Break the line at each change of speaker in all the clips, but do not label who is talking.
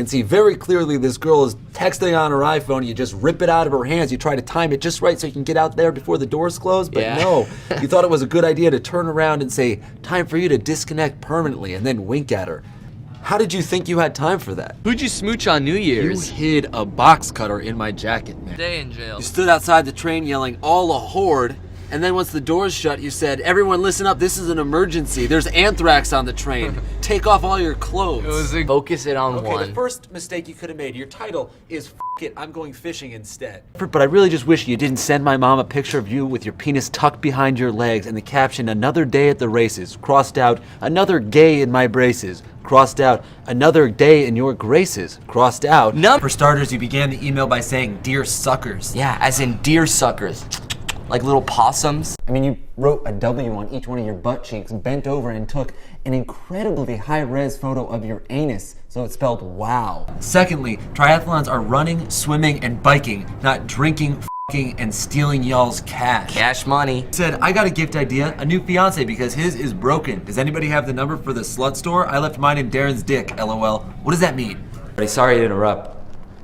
can see very clearly this girl is texting on her iPhone. You just rip it out of her hands. You try to time it just right so you can get out there before the doors close. But no, you thought it was a good idea to turn around and say, time for you to disconnect permanently, and then wink at her. How did you think you had time for that?
Who'd you smooch on New Year's?
You hid a box cutter in my jacket, man.
Stay in jail.
You stood outside the train yelling, all a horde. And then once the doors shut, you said, everyone listen up, this is an emergency. There's anthrax on the train. Take off all your clothes.
Focus it on one.
The first mistake you could have made, your title is F it, I'm going fishing instead. But I really just wish you didn't send my mom a picture of you with your penis tucked behind your legs and the caption, another day at the races, crossed out, another gay in my braces, crossed out, another day in your graces, crossed out. For starters, you began the email by saying, dear suckers.
Yeah, as in deer suckers. Like little possums.
I mean, you wrote a W on each one of your butt cheeks, bent over and took an incredibly high-res photo of your anus, so it's spelled wow.
Secondly, triathlons are running, swimming, and biking, not drinking, f***ing, and stealing y'all's cash.
Cash money.
Said, I got a gift idea, a new fiance because his is broken. Does anybody have the number for the slut store? I left mine in Darren's dick, LOL. What does that mean?
Sorry to interrupt.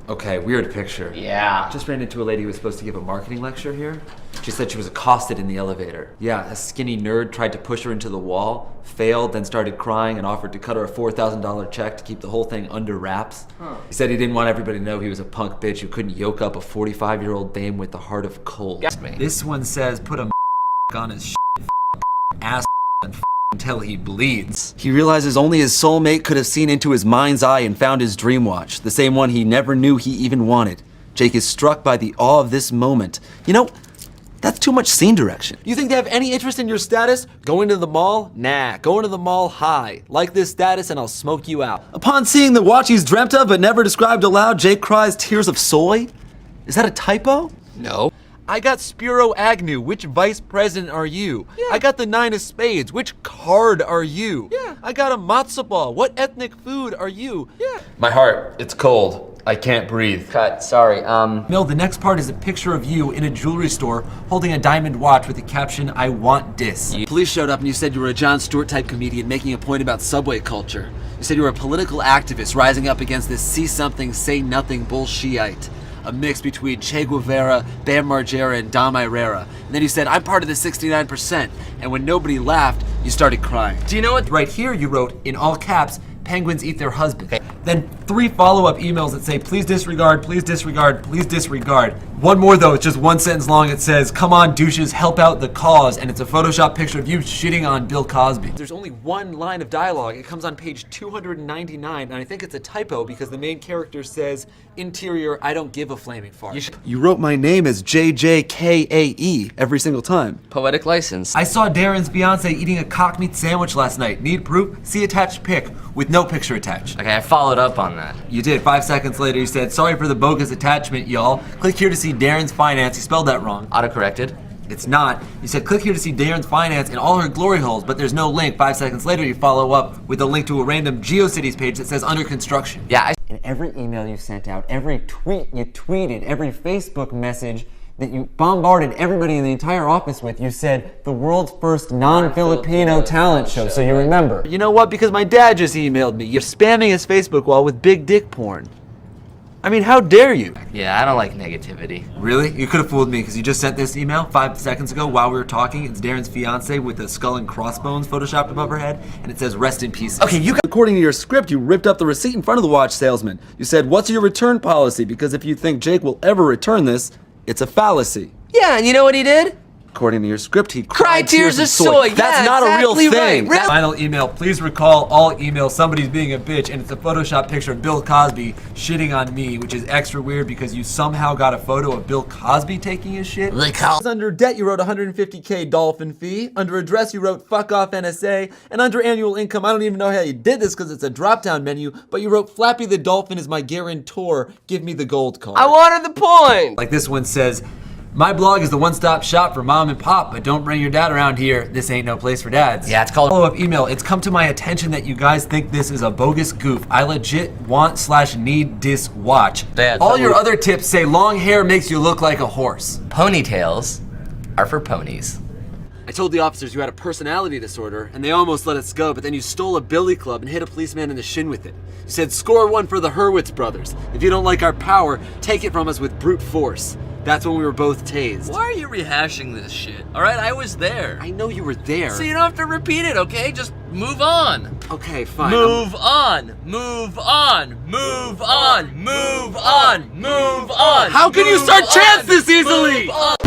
Okay, weird picture.
Yeah.
Just ran into a lady who was supposed to give a marketing lecture here. She said she was accosted in the elevator. Yeah, a skinny nerd tried to push her into the wall, failed, then started crying and offered to cut her a $4,000 check to keep the whole thing under wraps. He said he didn't want everybody to know he was a punk bitch who couldn't yoke up a 45-year-old dame with the heart of coal. This one says, put a on his ass and until he bleeds. He realizes only his soulmate could have seen into his mind's eye and found his dream watch, the same one he never knew he even wanted. Jake is struck by the awe of this moment. You know, that's too much scene direction. You think they have any interest in your status? Going to the mall? Nah, going to the mall high. Like this status and I'll smoke you out. Upon seeing the watch he's dreamt of but never described aloud, Jake cries tears of soy? Is that a typo?
No.
I got Spiro Agnew. Which vice president are you? Yeah. I got the 9 of spades. Which card are you? Yeah. I got a matzo ball. What ethnic food are you? Yeah.
My heart, it's cold. I can't breathe.
Cut, sorry,
Mill, the next part is a picture of you in a jewelry store holding a diamond watch with the caption, I want dis. Police showed up and you said you were a Jon Stewart type comedian making a point about subway culture. You said you were a political activist rising up against this see something, say nothing bullshit. A mix between Che Guevara, Bam Margera, and Dom Irrera. And then you said, I'm part of the 69%. And when nobody laughed, you started crying. Do you know what? Right here you wrote, in all caps, penguins eat their husbands. Okay. Then 3 follow-up emails that say, please disregard, please disregard, please disregard. One more though, it's just 1 sentence long. It says, come on douches, help out the cause. And it's a Photoshop picture of you shitting on Bill Cosby. There's only 1 line of dialogue. It comes on page 299, and I think it's a typo because the main character says, interior, I don't give a flaming fart. You wrote my name as JJKAE every single time.
Poetic license.
I saw Darren's fiance eating a cock meat sandwich last night. Need proof? See attached pic with no picture attached.
Okay, I followed up on that.
You did. 5 seconds later, you said, sorry for the bogus attachment, y'all. Click here to see Darren's finance. You spelled that wrong.
Autocorrected.
It's not. You said, click here to see Darren's finance in all her glory holes, but there's no link. 5 seconds later, you follow up with a link to a random GeoCities page that says under construction.
Yeah,
In every email you sent out, every tweet you tweeted, every Facebook message that you bombarded everybody in the entire office with, you said the world's first non-Filipino talent show, so you remember.
You know what? Because my dad just emailed me. You're spamming his Facebook wall with big dick porn. I mean, how dare you?
Yeah, I don't like negativity.
Really? You could have fooled me because you just sent this email 5 seconds ago while we were talking. It's Darren's fiance with the skull and crossbones photoshopped above her head, and it says rest in peace. Okay, according to your script, you ripped up the receipt in front of the watch salesman. You said, what's your return policy? Because if you think Jake will ever return this, it's a fallacy.
Yeah, and you know what he did?
According to your script, he
cried tears of soy.
That's
yeah,
not
exactly
a real thing.
Right.
Final email, please recall all emails, somebody's being a bitch, and it's a Photoshop picture of Bill Cosby shitting on me, which is extra weird because you somehow got a photo of Bill Cosby taking his shit. Under debt, you wrote 150K dolphin fee. Under address, you wrote fuck off NSA. And under annual income, I don't even know how you did this because it's a drop-down menu, but you wrote Flappy the Dolphin is my guarantor. Give me the gold card.
I wanted the point.
Like this one says, my blog is the one-stop shop for mom and pop, but don't bring your dad around here. This ain't no place for dads.
Yeah, it's called
follow-up email. It's come to my attention that you guys think this is a bogus goof. I legit want/need this watch.
Dad,
all your other tips say long hair makes you look like a horse.
Ponytails are for ponies.
I told the officers you had a personality disorder, and they almost let us go, but then you stole a billy club and hit a policeman in the shin with it. You said, score one for the Hurwitz brothers. If you don't like our power, take it from us with brute force. That's when we were both tased.
Why are you rehashing this shit? All right, I was there.
I know you were there.
So you don't have to repeat it, okay? Just move on.
Okay, fine.
Move on. Move on. Move on. Move on. Move on.
How can you
Move
start
on.
chants this easily?
Move on.